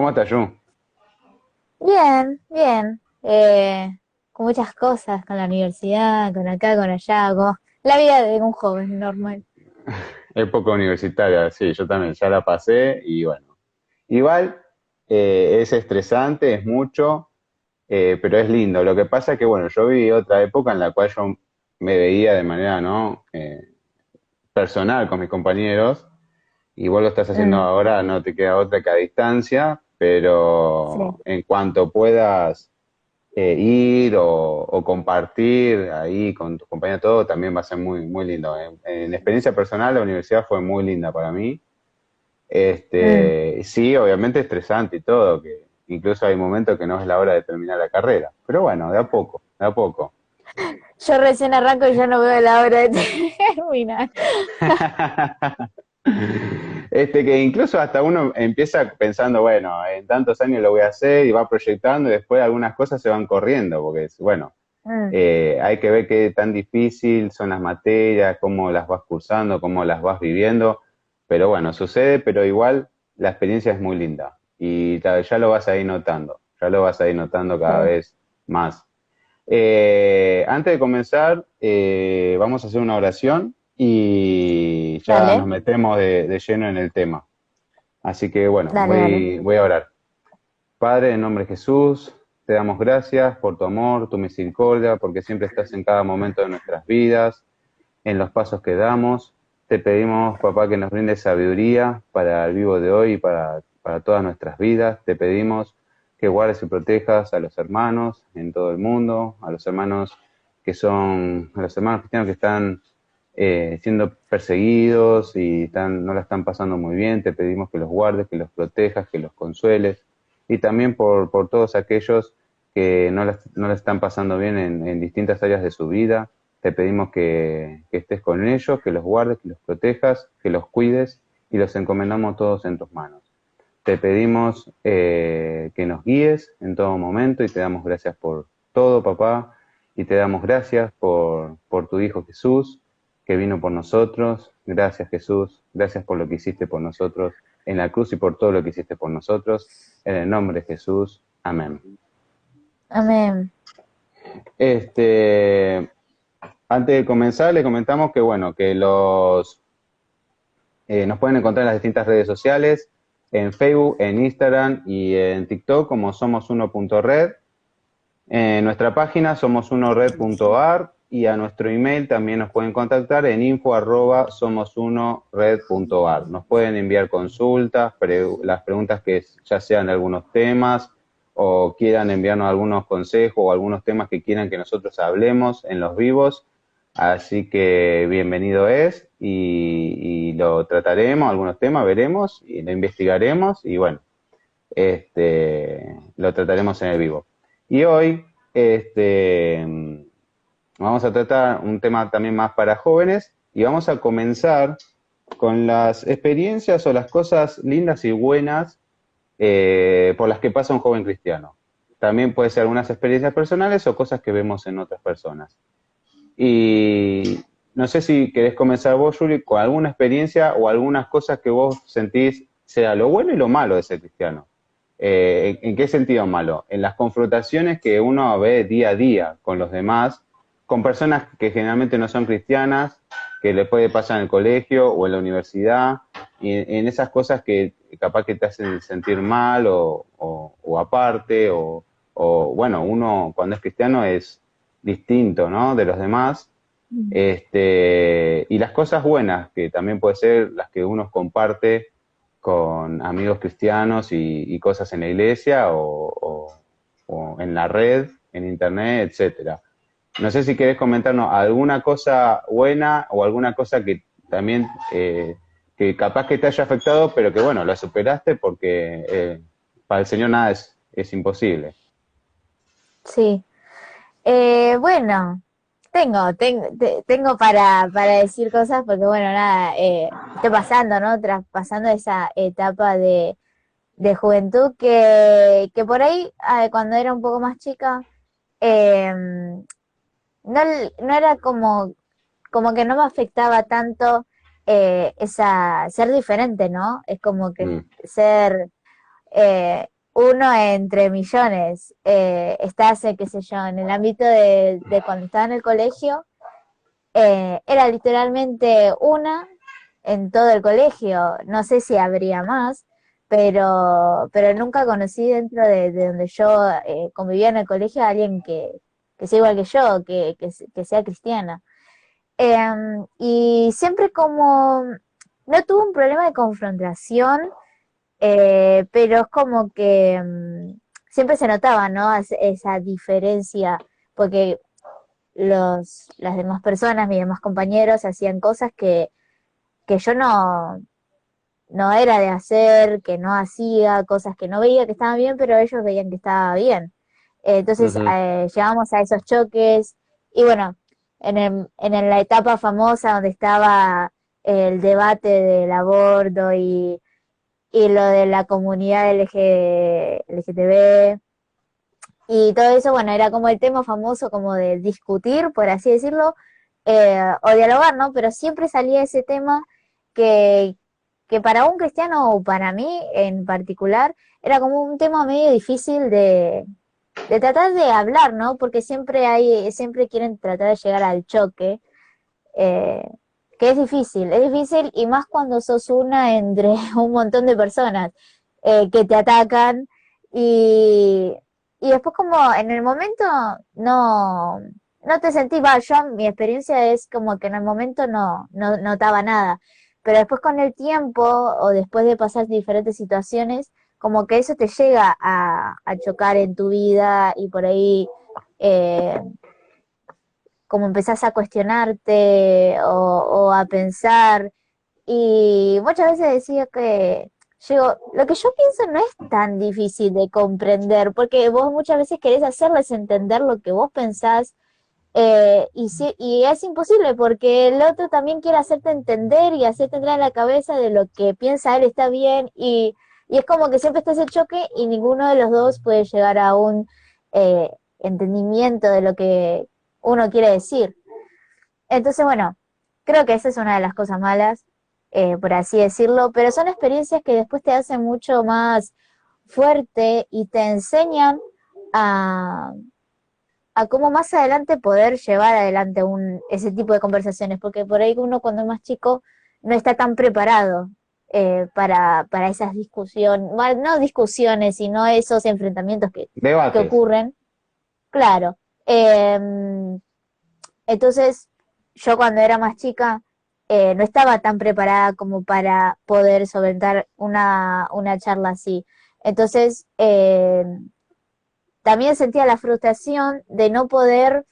¿Cómo estás, Yu? Bien, bien. Con muchas cosas, con la universidad, con acá, con allá, con la vida de un joven normal. Época universitaria, sí, yo también ya la pasé y bueno, igual es estresante, es mucho, pero es lindo. Lo que pasa es que, bueno, yo viví otra época en la cual yo me veía de manera, ¿no? Personal con mis compañeros y vos lo estás haciendo Mm, ahora, no te queda otra que a distancia, pero sí. en cuanto puedas ir o compartir ahí con tus compañeros, todo también va a ser muy, muy lindo. En experiencia personal, la universidad fue muy linda para mí. Mm. Sí, obviamente estresante y todo, que incluso hay momentos que no es la hora de terminar la carrera. Pero bueno, de a poco, de a poco. Yo recién arranco y ya no veo la hora de terminar. Que incluso hasta uno empieza pensando, bueno, en tantos años lo voy a hacer y va proyectando y después algunas cosas se van corriendo, porque bueno, Mm, hay que ver qué tan difícil son las materias, cómo las vas cursando, cómo las vas viviendo, pero bueno, sucede, pero igual la experiencia es muy linda y ya lo vas a ir notando, ya lo vas a ir notando cada sí. vez más. Antes de comenzar, vamos a hacer una oración y ya nos Dale, metemos de lleno en el tema. Así que bueno, dale, dale. voy a orar. Padre, en nombre de Jesús, te damos gracias por tu amor, tu misericordia, porque siempre estás en cada momento de nuestras vidas, en los pasos que damos. Te pedimos, papá, que nos brindes sabiduría para el vivo de hoy y para todas nuestras vidas. Te pedimos que guardes y protejas a los hermanos en todo el mundo, a los hermanos a los hermanos cristianos que están siendo perseguidos y no la están pasando muy bien. Te pedimos que los guardes, que los protejas, que los consueles. Y también por todos aquellos que no la están pasando bien en distintas áreas de su vida. Te pedimos que estés con ellos, que los guardes, que los protejas, que los cuides y los encomendamos todos en tus manos. Te pedimos que nos guíes en todo momento y te damos gracias por todo, papá, y te damos gracias por tu Hijo Jesús, que vino por nosotros. Gracias, Jesús. Gracias por lo que hiciste por nosotros en la cruz y por todo lo que hiciste por nosotros. En el nombre de Jesús. Amén. Amén. Este, Antes de comenzar, le comentamos que, bueno, que nos pueden encontrar en las distintas redes sociales, en Facebook, en Instagram y en TikTok como Somos1.red. En nuestra página somosunored.ar y a nuestro email también nos pueden contactar en info@somosunored.ar. Nos pueden enviar consultas, las preguntas que ya sean de algunos temas o quieran enviarnos algunos consejos o algunos temas que quieran que nosotros hablemos en los vivos. Así que bienvenido es y lo trataremos, algunos temas veremos y lo investigaremos y bueno, lo trataremos en el vivo. Y hoy vamos a tratar un tema también más para jóvenes y vamos a comenzar con las experiencias o las cosas lindas y buenas por las que pasa un joven cristiano. También puede ser algunas experiencias personales o cosas que vemos en otras personas. Y no sé si querés comenzar vos, Juli, con alguna experiencia o algunas cosas que vos sentís sea lo bueno y lo malo de ser cristiano. ¿En qué sentido malo? En las confrontaciones que uno ve día a día con los demás, con personas que generalmente no son cristianas, que le puede pasar en el colegio o en la universidad, y en esas cosas que capaz que te hacen sentir mal o aparte, bueno, uno cuando es cristiano es distinto, ¿no? De los demás. Mm. Y las cosas buenas, que también puede ser las que uno comparte con amigos cristianos y cosas en la iglesia o en la red, en internet, etcétera. No sé si querés comentarnos alguna cosa buena o alguna cosa que también que capaz que te haya afectado, pero que bueno, la superaste porque para el Señor nada es imposible. Sí. Bueno, tengo para decir cosas porque, bueno, nada, estoy pasando, ¿no? Traspasando esa etapa de juventud que por ahí, cuando era un poco más chica, no era como que no me afectaba tanto ser diferente, ¿no? Es como que Mm, ser uno entre millones. Estás, qué sé yo, en el ámbito de cuando estaba en el colegio, era literalmente una en todo el colegio. No sé si habría más, pero nunca conocí dentro de donde yo convivía en el colegio a alguien que sea igual que yo, que sea cristiana. Y siempre como no tuve un problema de confrontación, pero es como que siempre se notaba, ¿no? Esa diferencia, porque las demás personas, mis demás compañeros, hacían cosas que yo no era de hacer, que no hacía, cosas que no veía que estaban bien, pero ellos veían que estaba bien. Entonces Ujú. llegamos a esos choques y bueno, en la etapa famosa donde estaba el debate del aborto y lo de la comunidad LGTB y todo eso, bueno, era como el tema famoso como de discutir, por así decirlo, o dialogar, ¿no? Pero siempre salía ese tema que, que para un cristiano o para mí en particular era como un tema medio difícil de tratar de hablar, ¿no? Porque siempre quieren tratar de llegar al choque, eh, que es difícil y más cuando sos una entre un montón de personas que te atacan y, y después como en el momento no, no te sentí, va, yo mi experiencia es como que en el momento no notaba nada, pero después con el tiempo o después de pasar diferentes situaciones, como que eso te llega a chocar en tu vida y por ahí eh, como empezás a cuestionarte o a pensar. Y muchas veces decía que lo que yo pienso no es tan difícil de comprender, porque vos muchas veces querés hacerles entender lo que vos pensás, y es imposible porque el otro también quiere hacerte entender y hacerte entrar en la cabeza de lo que piensa él está bien y es como que siempre está ese choque y ninguno de los dos puede llegar a un entendimiento de lo que uno quiere decir. Entonces, bueno, creo que esa es una de las cosas malas, por así decirlo, pero son experiencias que después te hacen mucho más fuerte y te enseñan a, a cómo más adelante poder llevar adelante ese tipo de conversaciones, porque por ahí uno cuando es más chico no está tan preparado para esas discusiones, bueno, no discusiones, sino esos enfrentamientos que Debates. ocurren, claro. Entonces, yo cuando era más chica no estaba tan preparada como para poder solventar una charla así. Entonces, también sentía la frustración de no poder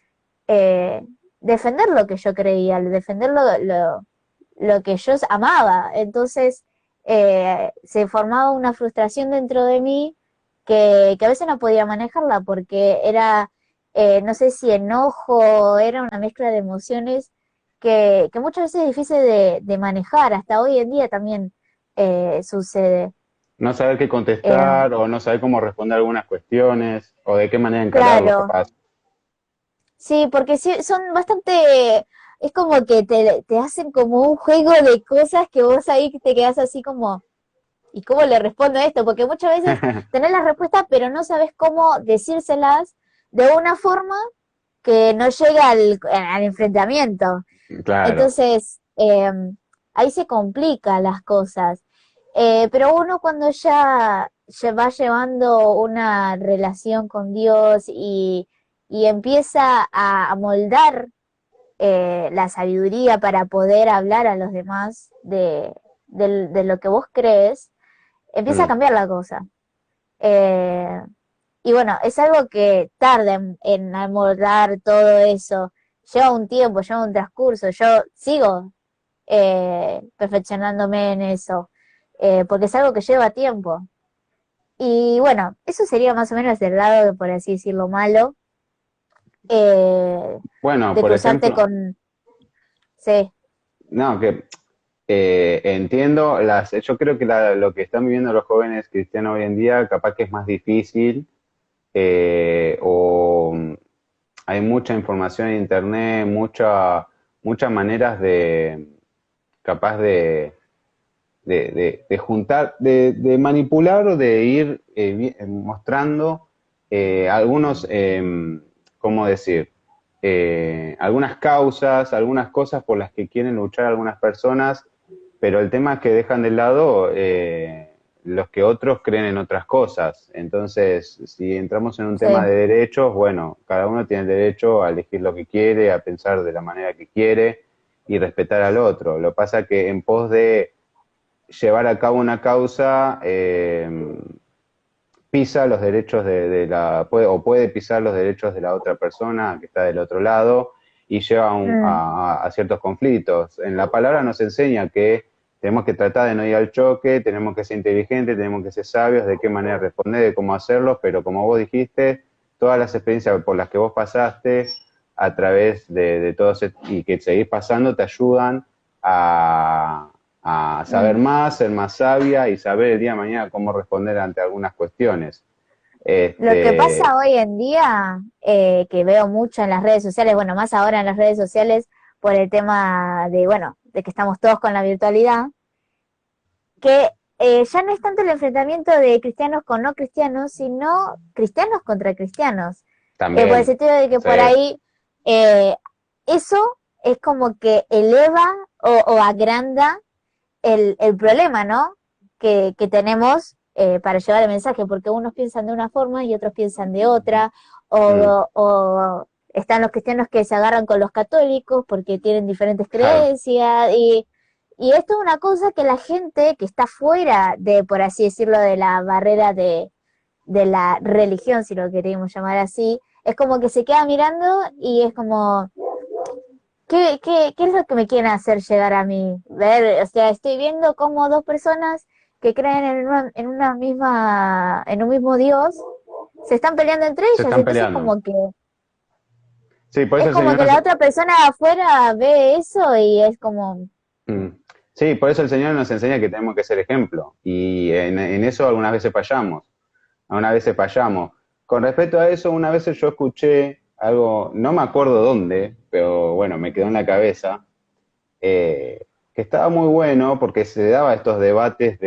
eh, defender lo que yo creía, defender lo que yo amaba. Entonces, se formaba una frustración dentro de mí que a veces no podía manejarla porque era, no sé si enojo, era una mezcla de emociones que muchas veces es difícil de manejar. Hasta hoy en día también sucede. No saber qué Eh, contestar o no saber cómo responder algunas cuestiones o de qué manera encararlo, claro, capaz. sí, porque sí, son bastante, es como que te hacen como un juego de cosas que vos ahí te quedás así como, ¿y cómo le respondo a esto? Porque muchas veces tenés la respuesta, pero no sabes cómo decírselas de una forma que no llega al enfrentamiento. Claro. Entonces, ahí se complican las cosas. Pero uno cuando ya va llevando una relación con Dios y empieza a moldar la sabiduría para poder hablar a los demás de lo que vos crees, empieza a Mm. cambiar la cosa. Eh, y bueno, es algo que tarda en amoldar todo eso. Lleva un tiempo, lleva un transcurso. Yo sigo perfeccionándome en eso, porque es algo que lleva tiempo. Y bueno, eso sería más o menos del lado, por así decirlo, malo, eh, Bueno, de por cruzarte ejemplo, con, sí, no, que entiendo, yo creo que lo que están viviendo los jóvenes cristianos hoy en día capaz que es más difícil o hay mucha información en internet, muchas maneras capaz de juntar, de manipular o de ir mostrando algunos, ¿cómo decir? Algunas causas, algunas cosas por las que quieren luchar algunas personas, pero el tema es que dejan de lado los que otros creen en otras cosas. Entonces, si entramos en un tema Sí. de derechos, bueno, cada uno tiene el derecho a elegir lo que quiere, a pensar de la manera que quiere y respetar al otro. Lo que pasa es que en pos de llevar a cabo una causa, pisa los derechos o puede pisar los derechos de la otra persona que está del otro lado y lleva Mm. a ciertos conflictos. En la palabra nos enseña que tenemos que tratar de no ir al choque, tenemos que ser inteligentes, tenemos que ser sabios de qué manera responder, de cómo hacerlo, pero como vos dijiste, todas las experiencias por las que vos pasaste a través de todos y que seguís pasando te ayudan a saber Mm. más, ser más sabia y saber el día de mañana cómo responder ante algunas cuestiones. Lo que Este, pasa hoy en día, que veo mucho en las redes sociales, bueno, más ahora en las redes sociales, por el tema de, bueno, de que estamos todos con la virtualidad, que ya no es tanto el enfrentamiento de cristianos con no cristianos, sino cristianos contra cristianos. Por el también, sentido de que sí, por ahí eh, eso es como que eleva o agranda el problema, ¿no? Que tenemos para llevar el mensaje, porque unos piensan de una forma y otros piensan de otra, mm, o están los cristianos que se agarran con los católicos porque tienen diferentes claro, creencias, y esto es una cosa que la gente que está fuera de, por así decirlo, de la barrera de la religión, si lo queremos llamar así, es como que se queda mirando y es como, ¿qué es lo que me quieren hacer llegar a mí? Ver, o sea, estoy viendo cómo dos personas que creen en un mismo Dios se están peleando entre se ellas, están entonces peleando. Sí, por eso es el como Señor que nos, la otra persona de afuera ve eso y es como, mm, sí, por eso el Señor nos enseña que tenemos que ser ejemplo. Y en eso algunas veces fallamos. Algunas veces fallamos. Con respecto a eso, una vez yo escuché algo, no me acuerdo dónde, pero bueno, me quedó en la cabeza, que estaba muy bueno porque se daba estos debates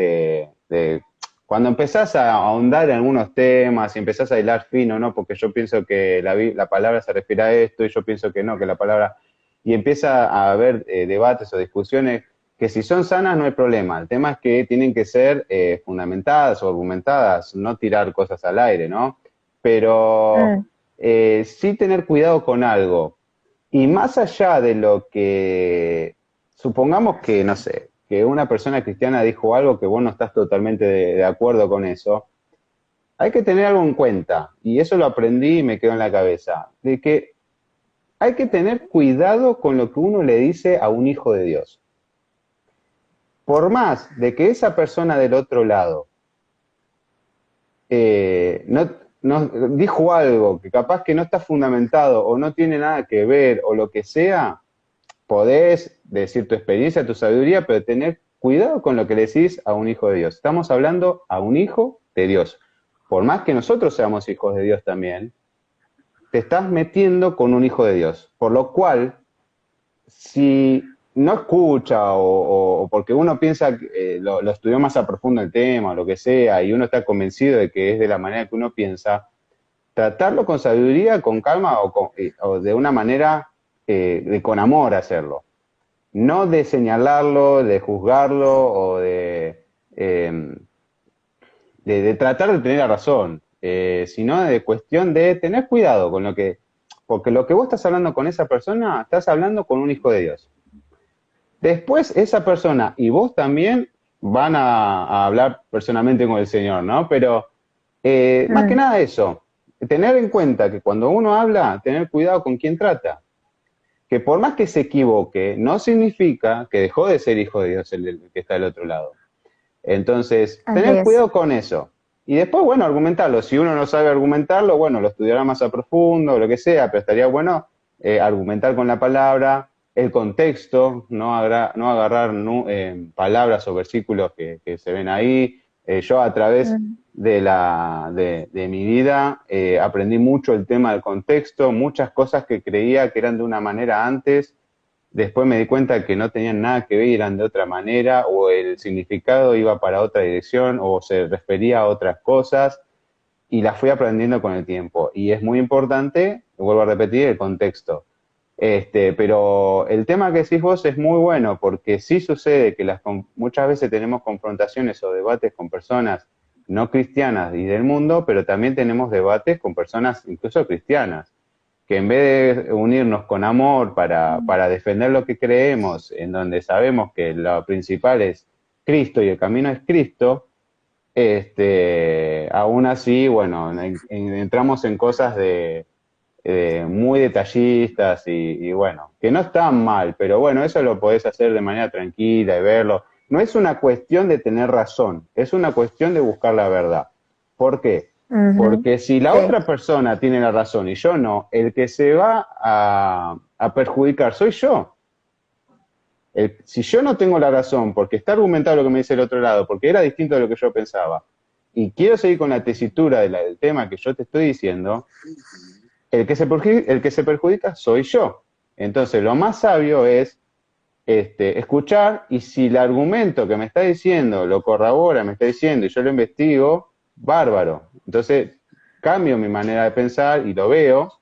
cuando empezás a ahondar en algunos temas y empezás a hilar fino, ¿no? Porque yo pienso que la palabra se refiere a esto y yo pienso que no, que la palabra... Y empieza a haber debates o discusiones que si son sanas no hay problema. El tema es que tienen que ser fundamentadas o argumentadas, no tirar cosas al aire, ¿no? Pero mm, sí tener cuidado con algo. Y más allá de lo que, supongamos que, no sé, que una persona cristiana dijo algo que vos no estás totalmente de acuerdo con eso, hay que tener algo en cuenta, y eso lo aprendí y me quedó en la cabeza, de que hay que tener cuidado con lo que uno le dice a un hijo de Dios. Por más de que esa persona del otro lado no dijo algo que capaz que no está fundamentado o no tiene nada que ver o lo que sea, podés decir tu experiencia, tu sabiduría, pero tener cuidado con lo que le decís a un hijo de Dios. Estamos hablando a un hijo de Dios. Por más que nosotros seamos hijos de Dios también, te estás metiendo con un hijo de Dios. Por lo cual, si no escucha o porque uno piensa que lo estudió más a profundo el tema o lo que sea, y uno está convencido de que es de la manera que uno piensa, tratarlo con sabiduría, con calma o de una manera con amor hacerlo, no de señalarlo, de juzgarlo o de tratar de tener la razón, sino de cuestión de tener cuidado con lo que, porque lo que vos estás hablando con esa persona, estás hablando con un hijo de Dios. Después esa persona y vos también van a hablar personalmente con el Señor, ¿no? Pero más que mm, nada eso, tener en cuenta que cuando uno habla, tener cuidado con quién trata, que por más que se equivoque, no significa que dejó de ser hijo de Dios el que está del otro lado. Entonces, así tener es. cuidado con eso. Y después, bueno, argumentarlo. Si uno no sabe argumentarlo, bueno, lo estudiará más a profundo, lo que sea, pero estaría bueno argumentar con la palabra, el contexto, no agarrar palabras o versículos que se ven ahí. Yo a través Mm, de mi vida aprendí mucho el tema del contexto, muchas cosas que creía que eran de una manera antes después me di cuenta que no tenían nada que ver, eran de otra manera, o el significado iba para otra dirección, o se refería a otras cosas, y las fui aprendiendo con el tiempo. Y es muy importante, vuelvo a repetir, el contexto. Pero el tema que decís vos es muy bueno, porque sí sucede que muchas veces tenemos confrontaciones o debates con personas no cristianas y del mundo, pero también tenemos debates con personas incluso cristianas, que en vez de unirnos con amor para defender lo que creemos, en donde sabemos que lo principal es Cristo y el camino es Cristo, aún así, bueno, entramos en cosas muy detallistas y bueno, que no están mal, pero bueno, eso lo podés hacer de manera tranquila y verlo. No es una cuestión de tener razón, es una cuestión de buscar la verdad. ¿Por qué? Ujú, Porque si la sí, otra persona tiene la razón y yo no, el que se va a perjudicar soy yo. Si yo no tengo la razón, porque está argumentado lo que me dice el otro lado, porque era distinto de lo que yo pensaba, y quiero seguir con la tesitura del tema que yo te estoy diciendo, el que se perjudica soy yo. Entonces, lo más sabio es escuchar, y si el argumento que me está diciendo lo corrobora, me está diciendo, y yo lo investigo, bárbaro. Entonces, cambio mi manera de pensar y lo veo,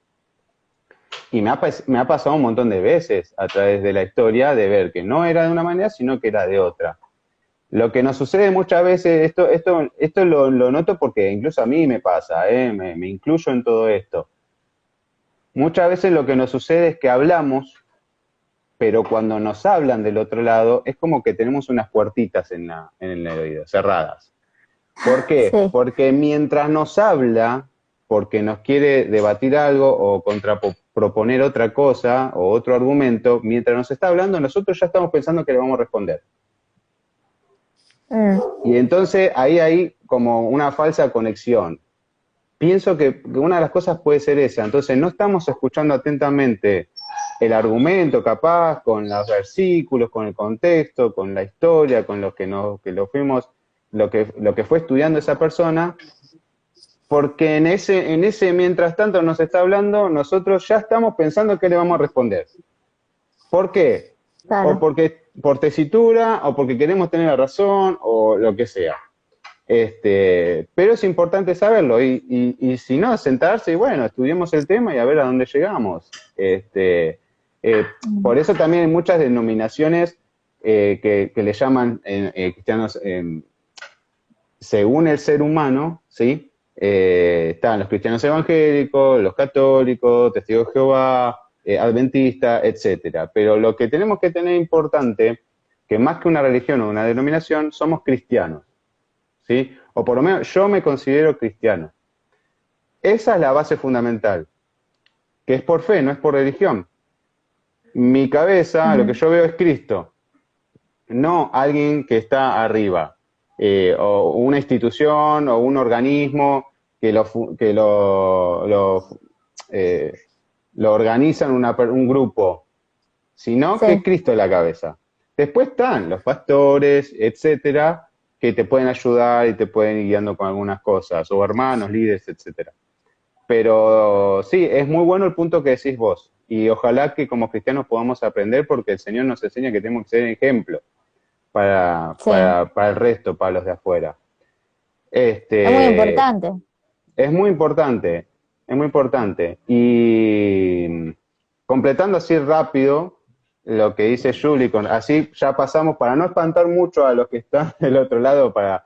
y me ha pasado un montón de veces a través de la historia de ver que no era de una manera, sino que era de otra. Lo que nos sucede muchas veces, esto lo noto porque incluso a mí me pasa, me incluyo en todo esto. Muchas veces lo que nos sucede es que hablamos, pero cuando nos hablan del otro lado, es como que tenemos unas puertitas en el oído, cerradas. ¿Por qué? sí. Porque mientras nos habla, porque nos quiere debatir algo o proponer otra cosa o otro argumento, mientras nos está hablando, nosotros ya estamos pensando que le vamos a responder. Mm, Y entonces ahí hay como una falsa conexión. Pienso que una de las cosas puede ser esa. Entonces no estamos escuchando atentamente el argumento, capaz, con los versículos, con el contexto, con la historia, con lo que lo fuimos, lo que fue estudiando esa persona, porque en ese mientras tanto nos está hablando, nosotros ya estamos pensando qué le vamos a responder. ¿Por qué? O claro. porque por tesitura, o porque queremos tener la razón, o lo que sea. Pero es importante saberlo y si no, sentarse y bueno, estudiemos el tema y a ver a dónde llegamos. Mm, Por eso también hay muchas denominaciones que le llaman cristianos según el ser humano, ¿sí? Están los cristianos evangélicos, los católicos, testigos de Jehová, adventistas, etcétera. Pero lo que tenemos que tener importante, que más que una religión o una denominación, somos cristianos. ¿Sí? O por lo menos yo me considero cristiano. Esa es la base fundamental, que es por fe, no es por religión. Mi cabeza, lo que mm, yo veo es Cristo, no alguien que está arriba, o una institución o un organismo que lo organizan un grupo, sino que sí. Cristo es la cabeza. Después están los pastores, etcétera, que te pueden ayudar y te pueden ir guiando con algunas cosas, o hermanos, líderes, etcétera. Pero sí, es muy bueno el punto que decís vos. Y ojalá que como cristianos podamos aprender porque el Señor nos enseña que tenemos que ser ejemplo Sí, para el resto, para los de afuera. es muy Este, importante. es muy importante, es muy importante. Y completando así rápido lo que dice Julie, así ya pasamos para no espantar mucho a los que están del otro lado, para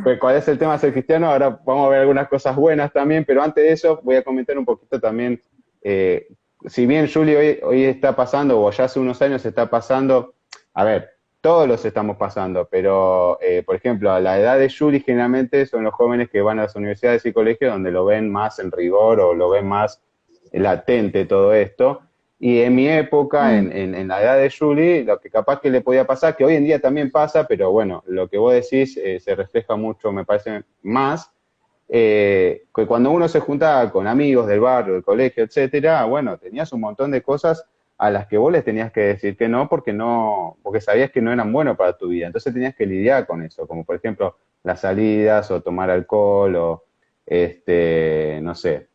pues, cuál es el tema de ser cristiano. Ahora vamos a ver algunas cosas buenas también, pero antes de eso voy a comentar un poquito también, eh, si bien Julie hoy está pasando, o ya hace unos años está pasando, a ver, todos los estamos pasando, pero por ejemplo, a la edad de Yuri generalmente son los jóvenes que van a las universidades y colegios donde lo ven más en rigor o lo ven más latente todo esto. Y en mi época, Mm, en la edad de Yuri, lo que capaz que le podía pasar, que hoy en día también pasa, pero bueno, lo que vos decís se refleja mucho, me parece más, que cuando uno se juntaba con amigos del barrio, del colegio, etcétera, bueno, tenías un montón de cosas a las que vos les tenías que decir que no, porque sabías que no eran buenos para tu vida. Entonces tenías que lidiar con eso, como por ejemplo las salidas o tomar alcohol o no sé,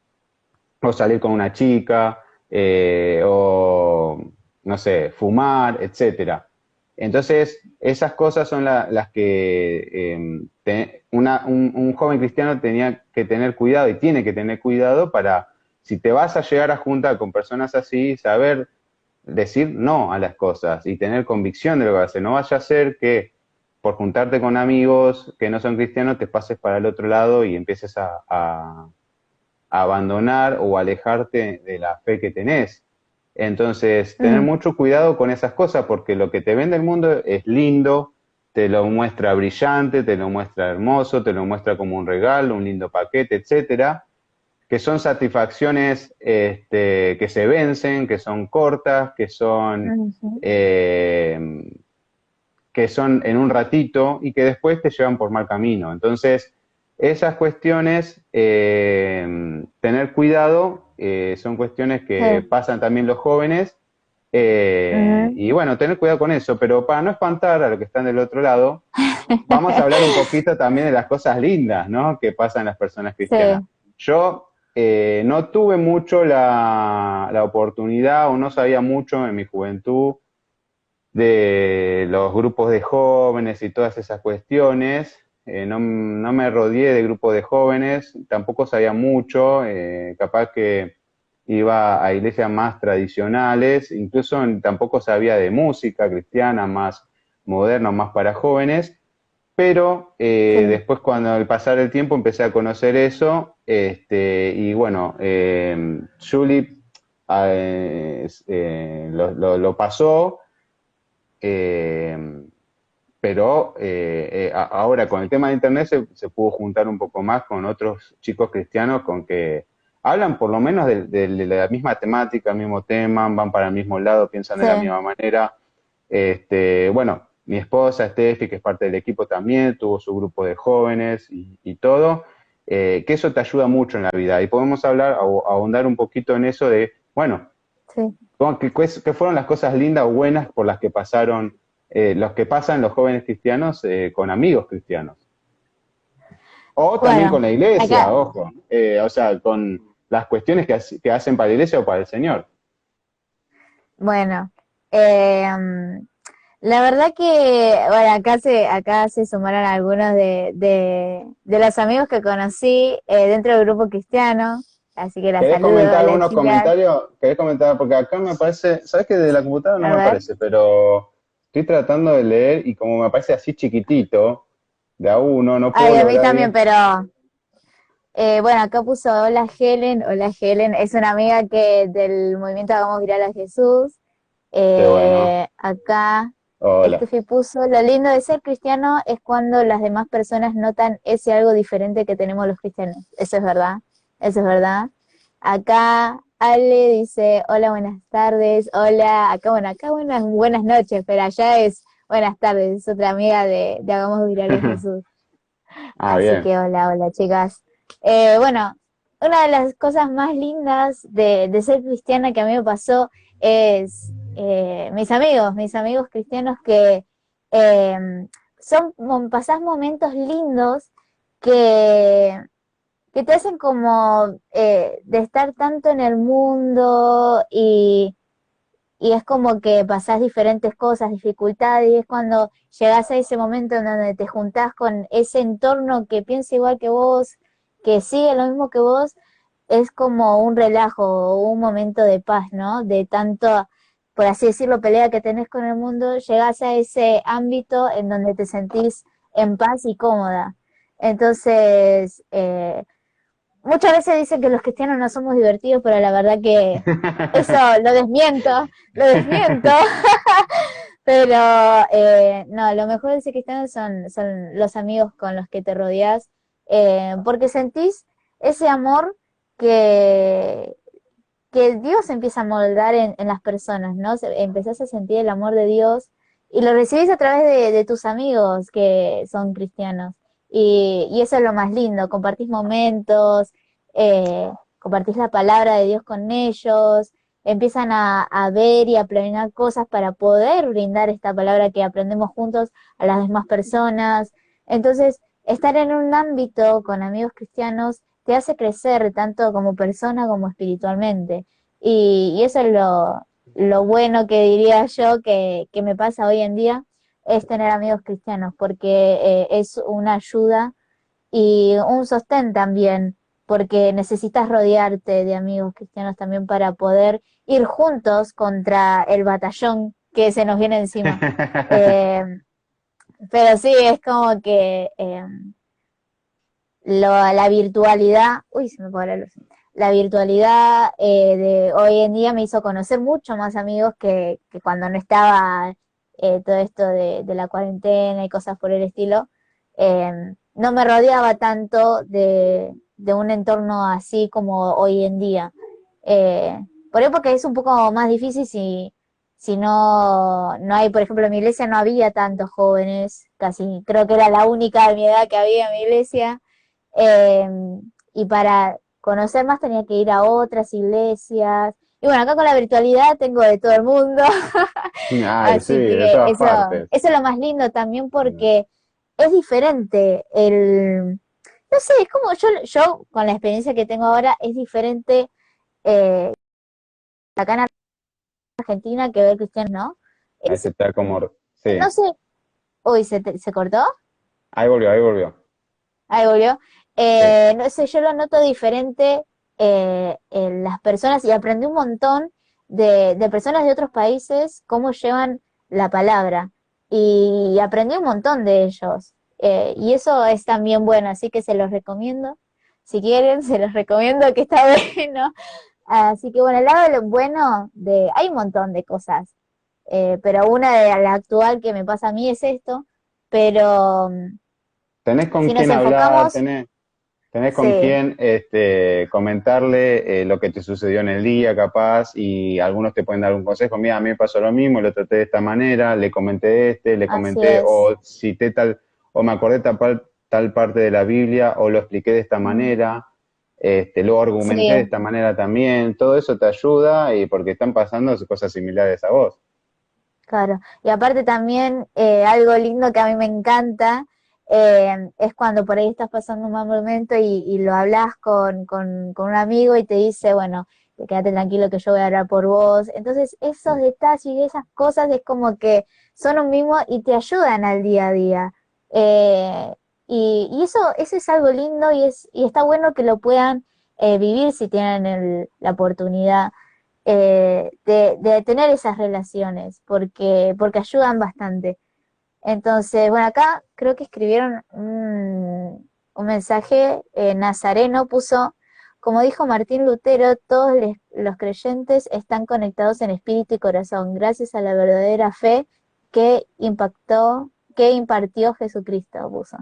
o salir con una chica, o no sé, fumar, etcétera. Entonces, esas cosas son las que un joven cristiano tenía que tener cuidado y tiene que tener cuidado para, si te vas a llegar a juntar con personas así, saber decir no a las cosas y tener convicción de lo que haces. No vaya a ser que por juntarte con amigos que no son cristianos te pases para el otro lado y empieces a abandonar o alejarte de la fe que tenés. Entonces, tener Mm, mucho cuidado con esas cosas porque lo que te vende el mundo es lindo, te lo muestra brillante, te lo muestra hermoso, te lo muestra como un regalo, un lindo paquete, etcétera, que son satisfacciones que se vencen, que son cortas, ujú. eh, que son en un ratito y que después te llevan por mal camino. Entonces, esas cuestiones, tener cuidado, son cuestiones que Sí, pasan también los jóvenes, ujú. y bueno, tener cuidado con eso, pero para no espantar a los que están del otro lado, vamos a hablar un poquito también de las cosas lindas, ¿no? Que pasan las personas cristianas. Sí, Yo no tuve mucho la oportunidad o no sabía mucho en mi juventud de los grupos de jóvenes y todas esas cuestiones. No me rodeé de grupos de jóvenes, tampoco sabía mucho, capaz que iba a iglesias más tradicionales, incluso tampoco sabía de música cristiana más moderna, más para jóvenes, pero sí, después cuando al pasar el tiempo empecé a conocer eso, y bueno, Julie lo pasó, eh, pero ahora con el tema de internet se pudo juntar un poco más con otros chicos cristianos con que hablan por lo menos de la misma temática, el mismo tema, van para el mismo lado, piensan de la sí. misma manera. Bueno, mi esposa Steffi, que es parte del equipo también, tuvo su grupo de jóvenes y todo, que eso te ayuda mucho en la vida. Y podemos hablar, ahondar un poquito en eso de, bueno, Sí. ¿qué fueron las cosas lindas o buenas por las que pasaron, los que pasan los jóvenes cristianos con amigos cristianos? O también con Bueno, la iglesia, acá, ojo, o sea, con las cuestiones que hacen para la iglesia o para el Señor. bueno, la verdad que, bueno, acá se sumaron algunos de los amigos que conocí dentro del grupo cristiano, así que la ¿Querés saludo comentar a las algunos chicas. comentarios? ¿Querés comentar? Porque acá me aparece, sabes que de la computadora no A me ver, aparece, pero estoy tratando de leer y como me aparece así chiquitito, de a uno, no puedo ay, a mí lograr también, bien. pero bueno, acá puso hola Helen, es una amiga que del movimiento Hagamos Viral a Jesús. Qué bueno. Acá Hola. Steffi puso, lo lindo de ser cristiano es cuando las demás personas notan ese algo diferente que tenemos los cristianos. Eso es verdad, eso es verdad. Acá Ale dice, hola, buenas tardes, hola, acá, bueno, acá buenas noches, pero allá es buenas tardes, es otra amiga de Hagamos Viral a Jesús. Ah, Así bien. que hola chicas. Bueno, una de las cosas más lindas de ser cristiana que a mí me pasó es mis amigos cristianos que eh, pasás momentos lindos que, que te hacen como de estar tanto en el mundo y es como que pasás diferentes cosas, dificultades, y es cuando llegás a ese momento en donde te juntás con ese entorno que piensa igual que vos, que sigue lo mismo que vos, es como un relajo, un momento de paz, ¿no? De tanto, por así decirlo, pelea que tenés con el mundo, llegás a ese ámbito en donde te sentís en paz y cómoda. Entonces, muchas veces dicen que los cristianos no somos divertidos, pero la verdad que eso lo desmiento, pero no, lo mejor de ser cristiano son los amigos con los que te rodeas, porque sentís ese amor que, que Dios empieza a moldar en las personas, ¿no? Empezás a sentir el amor de Dios y lo recibís a través de tus amigos que son cristianos. Y eso es lo más lindo, compartís momentos, compartís la palabra de Dios con ellos, empiezan a ver y a planear cosas para poder brindar esta palabra que aprendemos juntos a las demás personas. Entonces, estar en un ámbito con amigos cristianos te hace crecer tanto como persona como espiritualmente. Y eso es lo bueno que diría yo que me pasa hoy en día es tener amigos cristianos, porque es una ayuda y un sostén también, porque necesitas rodearte de amigos cristianos también para poder ir juntos contra el batallón que se nos viene encima. Eh, pero sí, es como que la virtualidad, uy, se me fue la luz. La virtualidad de hoy en día me hizo conocer mucho más amigos que cuando no estaba todo esto de la cuarentena y cosas por el estilo. No me rodeaba tanto de un entorno así como hoy en día. Eh, por ahí porque es un poco más difícil si no hay, por ejemplo, en mi iglesia no había tantos jóvenes, casi creo que era la única de mi edad que había en mi iglesia. Eh, y para conocer más tenía que ir a otras iglesias. Y bueno, acá con la virtualidad tengo de todo el mundo. Ay, sí, Así de que todas eso, partes. eso es lo más lindo también porque es diferente no sé, es como yo con la experiencia que tengo ahora, es diferente eh, acá en Argentina que ver cristianos, ¿no? Ahí Es, se está como... Sí, no sé, uy, ¿se cortó? ahí volvió, ahí volvió. Ahí volvió. Sí. No sé, yo lo noto diferente en las personas y aprendí un montón de personas de otros países cómo llevan la palabra y aprendí un montón de ellos. Y eso es también bueno, así que se los recomiendo. Si quieren, se los recomiendo que está bueno. Así que bueno, el lado de lo bueno hay un montón de cosas, pero una de la actual que me pasa a mí es esto, pero ¿Tenés con si nos quién hablar? enfocamos, ¿Tenés con sí. quién comentarle lo que te sucedió en el día, capaz? Y algunos te pueden dar un consejo. Mira, a mí me pasó lo mismo, lo traté de esta manera, le comenté le Así comenté, es. o cité tal, o me acordé tal parte de la Biblia, o lo expliqué de esta Mm, manera, lo argumenté de sí, esta manera también. Todo eso te ayuda y porque están pasando cosas similares a vos. claro. Y aparte también algo lindo que a mí me encanta es cuando por ahí estás pasando un mal momento y lo hablas con un amigo y te dice, bueno, quédate tranquilo que yo voy a hablar por vos. Entonces esos detalles y esas cosas es como que son un mismo y te ayudan al día a día. Eh, y eso es algo lindo y está bueno que lo puedan vivir si tienen la oportunidad de tener esas relaciones, porque ayudan bastante. Entonces, bueno, acá creo que escribieron un mensaje, Nazareno puso, como dijo Martín Lutero, todos los creyentes están conectados en espíritu y corazón, gracias a la verdadera fe que impartió Jesucristo, puso.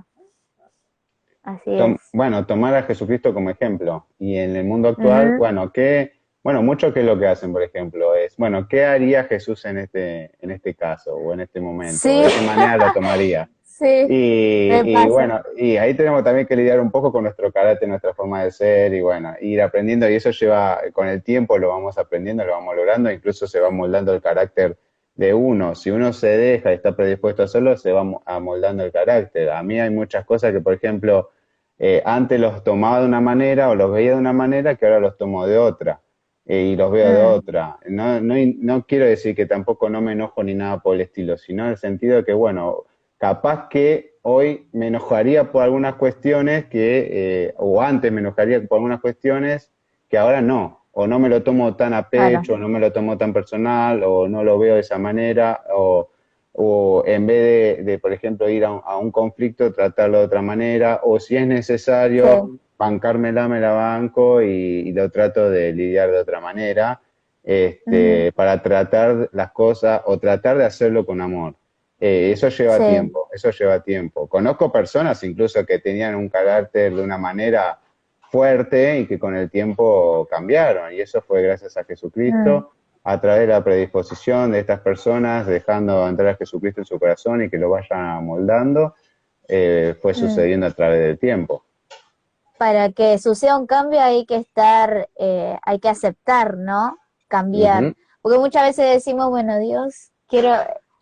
Así es. Bueno, tomar a Jesucristo como ejemplo. Y en el mundo actual, Ujú. bueno, mucho que es lo que hacen, por ejemplo, es, bueno, ¿qué haría Jesús en este caso o en este momento? Sí, ¿De qué manera lo tomaría? sí, me Y pasa. bueno, y ahí tenemos también que lidiar un poco con nuestro carácter, nuestra forma de ser y bueno, ir aprendiendo y eso lleva, con el tiempo lo vamos aprendiendo, lo vamos logrando, incluso se va moldando el carácter de uno. Si uno se deja y está predispuesto a hacerlo, se va amoldando el carácter. A mí hay muchas cosas que, por ejemplo, antes los tomaba de una manera o los veía de una manera que ahora los tomo de otra y los veo de Mm, otra. No quiero decir que tampoco no me enojo ni nada por el estilo, sino en el sentido de que, bueno, capaz que hoy me enojaría por algunas cuestiones o antes me enojaría por algunas cuestiones que ahora no, o no me lo tomo tan a claro. pecho, o no me lo tomo tan personal, o no lo veo de esa manera, o en vez por ejemplo, ir a un conflicto, tratarlo de otra manera, o si es necesario, Sí. bancármela, me la banco y lo trato de lidiar de otra manera, Ujú. para tratar las cosas o tratar de hacerlo con amor. Eso lleva Sí, tiempo, eso lleva tiempo. Conozco personas incluso que tenían un carácter de una manera fuerte y que con el tiempo cambiaron. Y eso fue gracias a mm, Jesucristo, a través de la predisposición de estas personas, dejando entrar a Jesucristo en su corazón y que lo vayan amoldando, fue mm. sucediendo a través del tiempo. Para que suceda un cambio hay que hay que aceptar, ¿no? Cambiar. Ujú. Porque muchas veces decimos, bueno, Dios,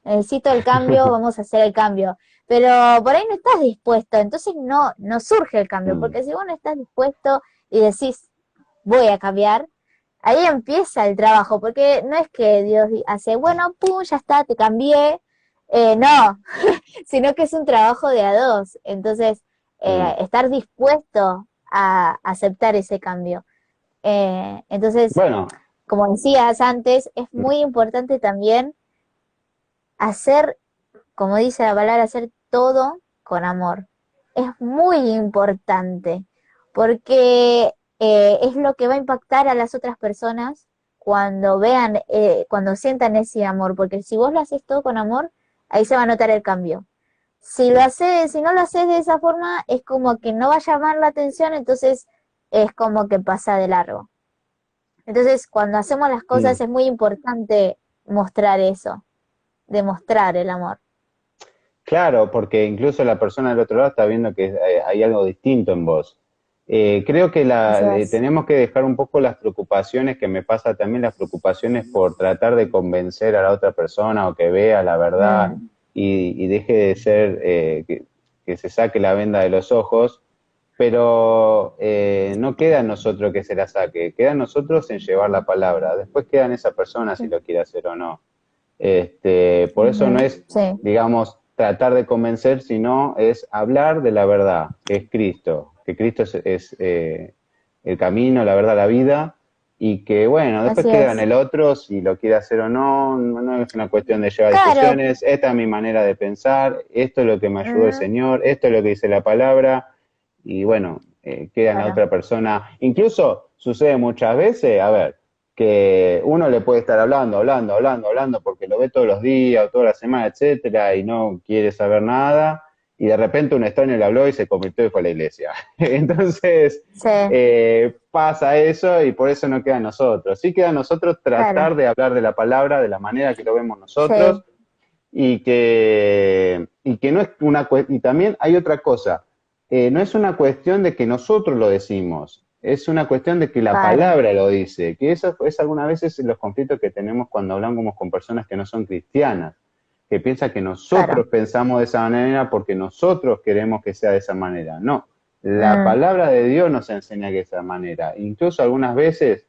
necesito el cambio, vamos a hacer el cambio. Pero por ahí no estás dispuesto, entonces no surge el cambio, Mm, porque si vos no estás dispuesto y decís, voy a cambiar, ahí empieza el trabajo, porque no es que Dios hace, bueno, pum, ya está, te cambié, no, sino que es un trabajo de a dos. Entonces, Mm. estar dispuesto a aceptar ese cambio. Entonces, Bueno, como decías antes, es muy importante también hacer, como dice la palabra, hacer todo con amor. Es muy importante porque es lo que va a impactar a las otras personas cuando vean, cuando sientan ese amor, porque si vos lo haces todo con amor, ahí se va a notar el cambio. Si no lo haces de esa forma, es como que no va a llamar la atención, entonces es como que pasa de largo. Entonces, cuando hacemos las mm, cosas es muy importante mostrar eso, demostrar el amor. claro, porque incluso la persona del otro lado está viendo que hay algo distinto en vos. Creo que Así es. tenemos que dejar un poco las preocupaciones, que me pasa también las preocupaciones por tratar de convencer a la otra persona o que vea la verdad Mm, y deje de ser, que se saque la venda de los ojos, pero no queda en nosotros que se la saque, queda en nosotros en llevar la palabra. Después queda en esa persona si lo quiere hacer o no. Por eso no ujú, es, sí, digamos, tratar de convencer, sino es hablar de la verdad, que es Cristo, que Cristo es el camino, la verdad, la vida, y que, bueno, después así queda en es. el otro si lo quiere hacer o no, no es una cuestión de llevar Claro, discusiones, esta es mi manera de pensar, esto es lo que me ayudó el mm, Señor, esto es lo que dice la palabra, y bueno, queda en la claro, otra persona. Incluso sucede muchas veces, a ver, que uno le puede estar hablando, porque lo ve todos los días o toda la semana, etcétera, y no quiere saber nada, y de repente un extraño le habló y se convirtió y fue a la iglesia. Entonces, sí, pasa eso y por eso no queda en nosotros. Sí queda en nosotros claro, tratar de hablar de la palabra de la manera que lo vemos sí, nosotros y que no es una y también hay otra cosa, no es una cuestión de que nosotros lo decimos, es una cuestión de que la claro, palabra lo dice, que eso es algunas veces los conflictos que tenemos cuando hablamos con personas que no son cristianas, que piensan que nosotros claro. pensamos de esa manera porque nosotros queremos que sea de esa manera. No, la Mm, palabra de Dios nos enseña que es de esa manera. Incluso algunas veces,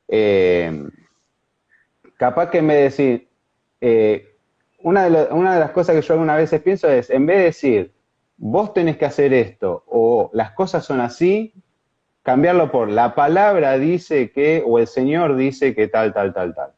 eh, capaz que en vez de decir, una de las cosas que yo algunas veces pienso es, en vez de decir, vos tenés que hacer esto o las cosas son así, cambiarlo por la palabra dice que, o el Señor dice que tal, tal, tal, tal.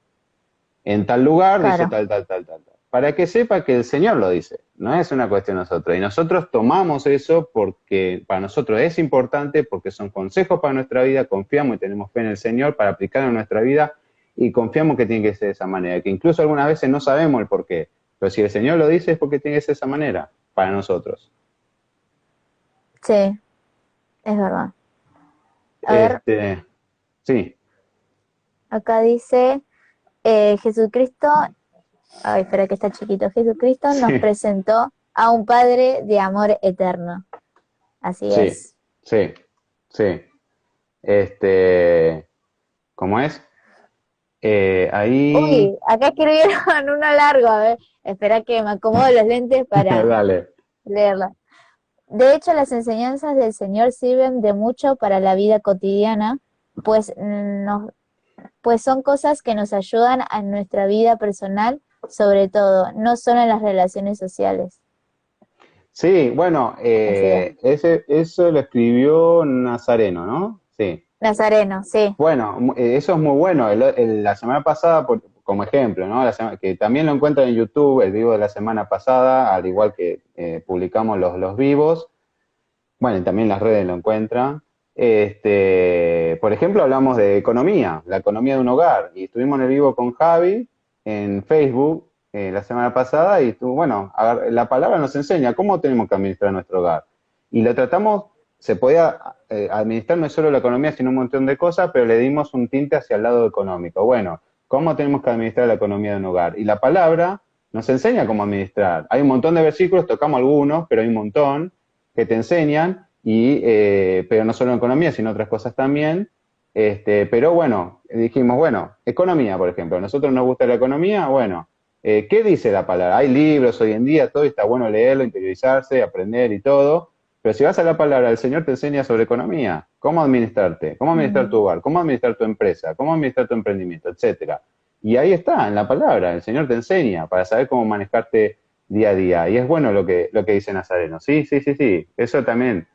En tal lugar dice claro, tal, tal, tal, tal, tal. Para que sepa que el Señor lo dice, no es una cuestión de nosotros. Y nosotros tomamos eso porque para nosotros es importante, porque son consejos para nuestra vida, confiamos y tenemos fe en el Señor para aplicarlo en nuestra vida y confiamos que tiene que ser de esa manera, que incluso algunas veces no sabemos el por qué, pero si el Señor lo dice es porque tiene que ser de esa manera para nosotros. sí, es verdad. A ver, Este, sí, acá dice, Jesucristo, ay, espera que está chiquito, Jesucristo nos sí, presentó a un Padre de amor eterno. Así sí, es. sí, sí. Este, ¿Cómo es? Ahí, Uy, acá escribieron uno largo, a ver, espera que me acomodo los lentes para dale. leerla. De hecho, las enseñanzas del Señor sirven de mucho para la vida cotidiana, pues, pues son cosas que nos ayudan a nuestra vida personal, sobre todo, no solo en las relaciones sociales. Sí, bueno, Así es. eso lo escribió Nazareno, ¿no? Sí. Nazareno, sí. Bueno, eso es muy bueno. La semana pasada, como ejemplo, ¿no? Que también lo encuentran en YouTube, el vivo de la semana pasada, al igual que publicamos los vivos. Bueno, y también las redes lo encuentran. Por ejemplo, hablamos de economía, la economía de un hogar. Y estuvimos en el vivo con Javi en Facebook la semana pasada y bueno, la palabra nos enseña cómo tenemos que administrar nuestro hogar. Y lo tratamos, se podía administrar no solo la economía, sino un montón de cosas, pero le dimos un tinte hacia el lado económico. Bueno, ¿cómo tenemos que administrar la economía de un hogar? Y la palabra nos enseña cómo administrar. Hay un montón de versículos, tocamos algunos, pero hay un montón que te enseñan, pero no solo en economía, sino otras cosas también. Pero bueno, dijimos, bueno, economía, por ejemplo, a nosotros nos gusta la economía, bueno, ¿qué dice la palabra? Hay libros hoy en día, todo está bueno leerlo, interiorizarse, aprender y todo, Pero si vas a la palabra, el Señor te enseña sobre economía, cómo administrarte, cómo administrar tu Mm, hogar, cómo administrar tu empresa, cómo administrar tu emprendimiento, etcétera. Y ahí está, en la palabra, el Señor te enseña para saber cómo manejarte día a día. Y es bueno lo que dice Nazareno. Sí, sí, sí, sí. Eso también,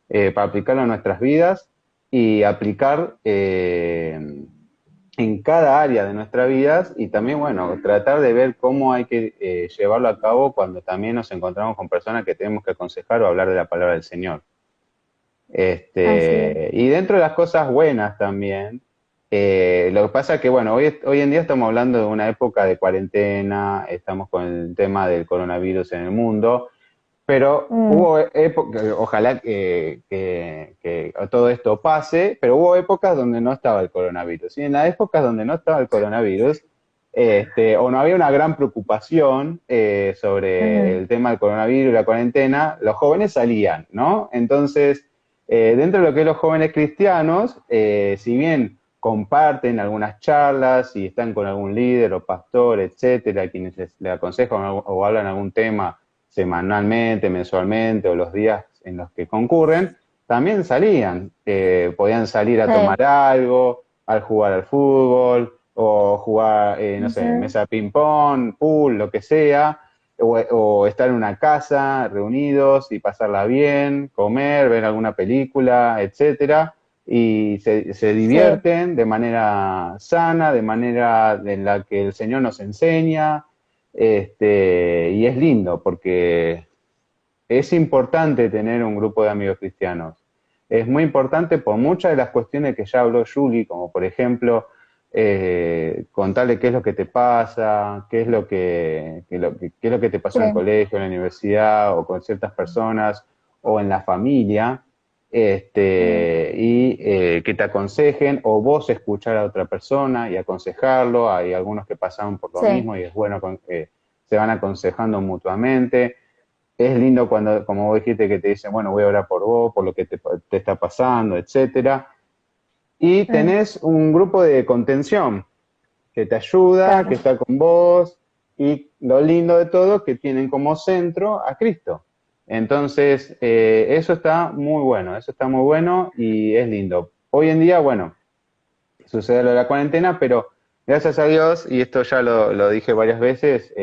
para aplicarlo a nuestras vidas y aplicar en cada área de nuestras vidas y también, bueno, tratar de ver cómo hay que llevarlo a cabo cuando también nos encontramos con personas que tenemos que aconsejar o hablar de la palabra del Señor. así es. Y dentro de las cosas buenas también, lo que pasa es que, bueno, hoy en día estamos hablando de una época de cuarentena, estamos con el tema del coronavirus en el mundo, pero Mm, hubo épocas, ojalá que todo esto pase, pero hubo épocas donde no estaba el coronavirus. Y en las épocas donde no estaba el coronavirus, o no había una gran preocupación sobre ujú, el tema del coronavirus y la cuarentena, los jóvenes salían, ¿no? Entonces, dentro de lo que es los jóvenes cristianos, si bien comparten algunas charlas y están con algún líder o pastor, etcétera, quienes le aconsejan o hablan algún tema semanalmente, mensualmente o los días en los que concurren, también salían. Podían salir a sí, tomar algo, al jugar al fútbol o jugar, no sé, ujú, mesa de ping-pong, pool, lo que sea, o estar en una casa reunidos y pasarla bien, comer, ver alguna película, etcétera, y se sí, divierten de manera sana, de manera en la que el Señor nos enseña, y es lindo porque es importante tener un grupo de amigos cristianos. Es muy importante por muchas de las cuestiones que ya habló Julie, como por ejemplo, contarle qué es lo que te pasa, qué es lo que te pasó en el sí, colegio, en la universidad, o con ciertas personas, o en la familia, mm, y que te aconsejen, o vos escuchar a otra persona y aconsejarlo. Hay algunos que pasaron por lo sí, mismo y es bueno que se van aconsejando mutuamente. Es lindo cuando, como vos dijiste, que te dicen, bueno, voy a orar por vos, por lo que te está pasando, etcétera. Y mm, tenés un grupo de contención que te ayuda, que claro, está con vos, y lo lindo de todo es que tienen como centro a Cristo. Entonces, eso está muy bueno, eso está muy bueno y es lindo. Hoy en día, bueno, sucede lo de la cuarentena, pero gracias a Dios, y esto ya lo dije varias veces,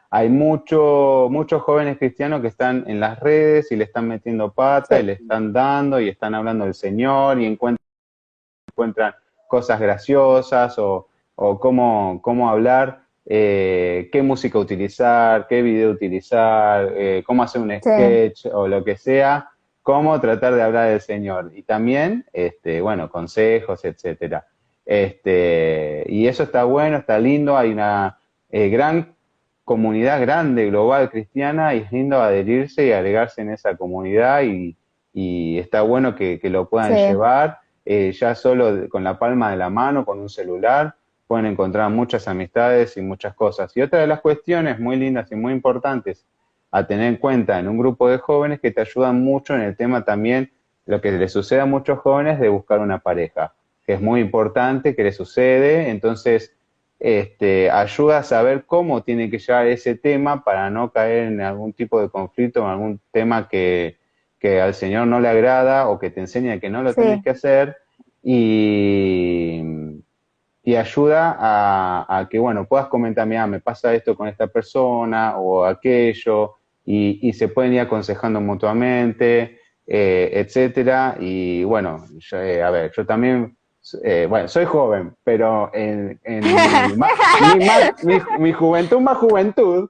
hay muchos jóvenes cristianos que están en las redes y le están metiendo pata y sí, le están dando y están hablando del Señor y encuentran cosas graciosas o cómo hablar, qué música utilizar, qué video utilizar, cómo hacer un sí, sketch o lo que sea, cómo tratar de hablar del Señor. Y también, bueno, consejos, etcétera. Y eso está bueno, está lindo, hay una gran comunidad grande, global, cristiana, y es lindo adherirse y agregarse en esa comunidad y está bueno que lo puedan sí, llevar ya solo con la palma de la mano, con un celular, pueden encontrar muchas amistades y muchas cosas. Y otra de las cuestiones muy lindas y muy importantes a tener en cuenta en un grupo de jóvenes que te ayudan mucho en el tema también, lo que le sucede a muchos jóvenes de buscar una pareja, que es muy importante, que le sucede, entonces ayuda a saber cómo tiene que llevar ese tema para no caer en algún tipo de conflicto, en algún tema que al Señor no le agrada o que te enseña que no lo tenés sí, que hacer y, y ayuda a que, bueno, puedas comentar, mira, me pasa esto con esta persona o aquello y se pueden ir aconsejando mutuamente, etcétera. Y bueno, a ver, yo también, bueno, soy joven, pero en mi juventud más juventud,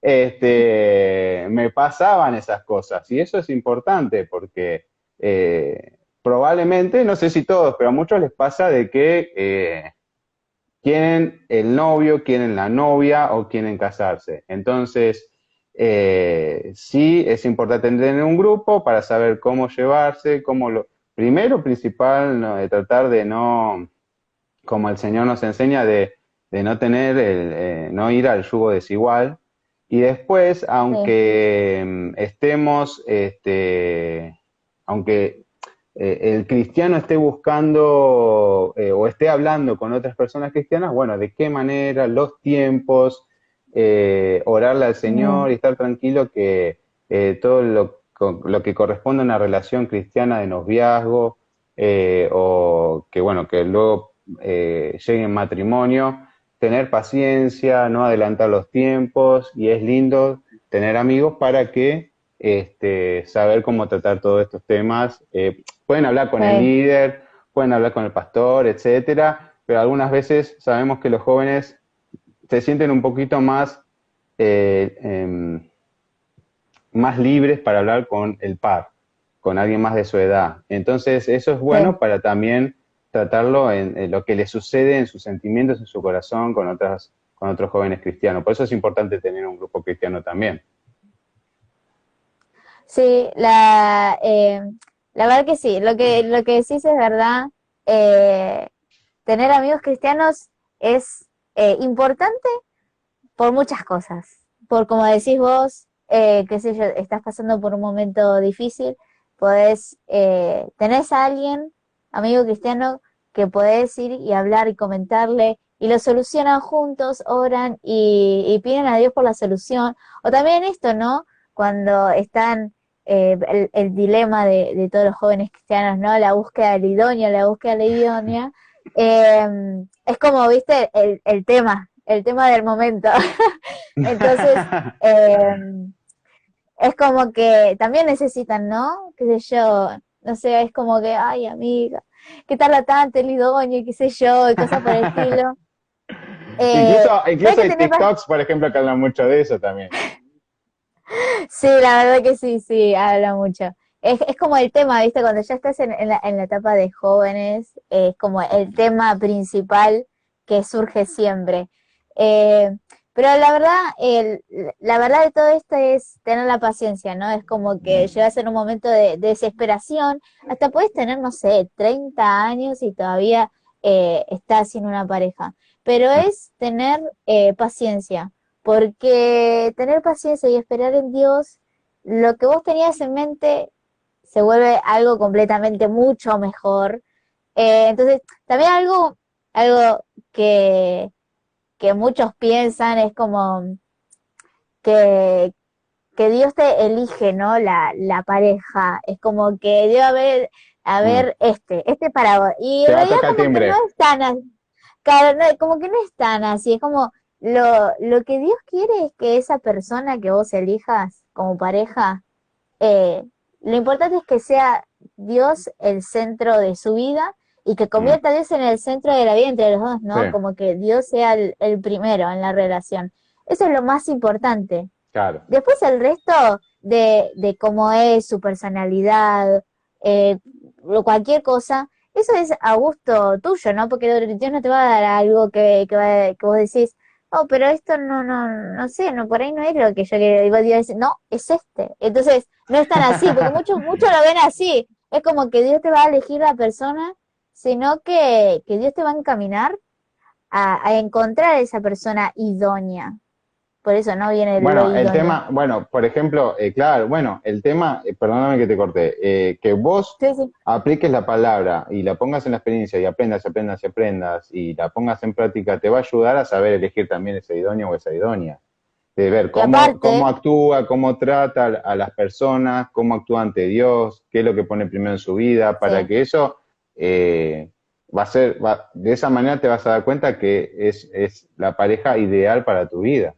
me pasaban esas cosas. Y eso es importante porque probablemente, no sé si todos, pero a muchos les pasa de que quieren el novio, quieren la novia o quieren casarse. Entonces, sí es importante tener un grupo para saber cómo llevarse, primero principal, ¿no? De tratar de no, como el Señor nos enseña, de no tener no ir al yugo desigual. Y después, sí, aunque estemos, aunque el cristiano esté buscando o esté hablando con otras personas cristianas, bueno, de qué manera, los tiempos, orarle al mm, Señor y estar tranquilo que todo con lo que corresponde a una relación cristiana de noviazgo, o que bueno, que luego llegue en matrimonio, tener paciencia, no adelantar los tiempos, y es lindo tener amigos para que saber cómo tratar todos estos temas. Pueden hablar con el Sí, líder, pueden hablar con el pastor, etcétera, pero algunas veces sabemos que los jóvenes se sienten un poquito más, eh, em, más libres para hablar con el par, con alguien más de su edad. Entonces, eso es sí. bueno para también tratarlo en lo que le sucede en sus sentimientos, en su corazón, con otros jóvenes cristianos. Por eso es importante tener un grupo cristiano también. Sí, la verdad que sí, lo que decís es verdad. Eh, Tener amigos cristianos es importante por muchas cosas. Por como decís vos, qué sé yo, estás pasando por un momento difícil, podés, tenés a alguien, amigo cristiano, que podés ir y hablar y comentarle, y lo solucionan juntos, oran y piden a Dios por la solución. O también esto, ¿no? Cuando están el dilema de todos los jóvenes cristianos, ¿no? La búsqueda del idóneo, la búsqueda de la idónea. Es como, viste, el tema del momento. Entonces, eh, es como que también necesitan, ¿no? Qué sé yo, no sé, es como que, ay, amiga, ¿qué tal la tanto, el idóneo, y qué sé yo, y cosas por el estilo. Pero hay Incluso que hay tener TikToks, por ejemplo, que hablan mucho de eso también. sí, la verdad que sí, sí, habla mucho. Es como el tema, ¿viste? Cuando ya estás en la etapa de jóvenes, es como el tema principal que surge siempre. Eh, pero la verdad de todo esto es tener la paciencia, ¿no? Es como que llegas en un momento de desesperación, hasta puedes tener, no sé, 30 años y todavía estás sin una pareja. Pero es tener paciencia porque tener paciencia y esperar en Dios, lo que vos tenías en mente se vuelve algo completamente mucho mejor. Entonces, también algo que, que muchos piensan es como que, que Dios te elige, ¿no? La pareja. Es como que debe Mm. haber este para vos. Y Te en va a realidad tocar como que no timbre. es tan así. Claro, como que no es tan así, es como lo que Dios quiere es que esa persona que vos elijas como pareja, eh, lo importante es que sea Dios el centro de su vida y que Mm. convierta a Dios en el centro de la vida entre los dos, Sí, ¿no? Como que Dios sea el primero en la relación. Eso es lo más importante. claro. Después el resto de cómo es su personalidad, eh, o cualquier cosa, eso es a gusto tuyo, ¿no? Porque Dios no te va a dar algo que vos decís, oh, pero esto no sé, no, por ahí no es lo que yo quiero. Y vos decís, no, es este. Entonces, no es tan así, porque muchos lo ven así. Es como que Dios te va a elegir la persona, sino que Dios te va a encaminar a encontrar a esa persona idónea. Por eso no viene lo Bueno, el idóneo. tema, bueno, por ejemplo, claro, bueno, el tema, perdóname que te corté, que vos Sí, sí. apliques la palabra y la pongas en la experiencia y aprendas y la pongas en práctica, te va a ayudar a saber elegir también ese idóneo o esa idónea, de ver Y cómo aparte, actúa, cómo trata a las personas, cómo actúa ante Dios, qué es lo que pone primero en su vida, para sí, que eso va a ser, de esa manera te vas a dar cuenta que es la pareja ideal para tu vida.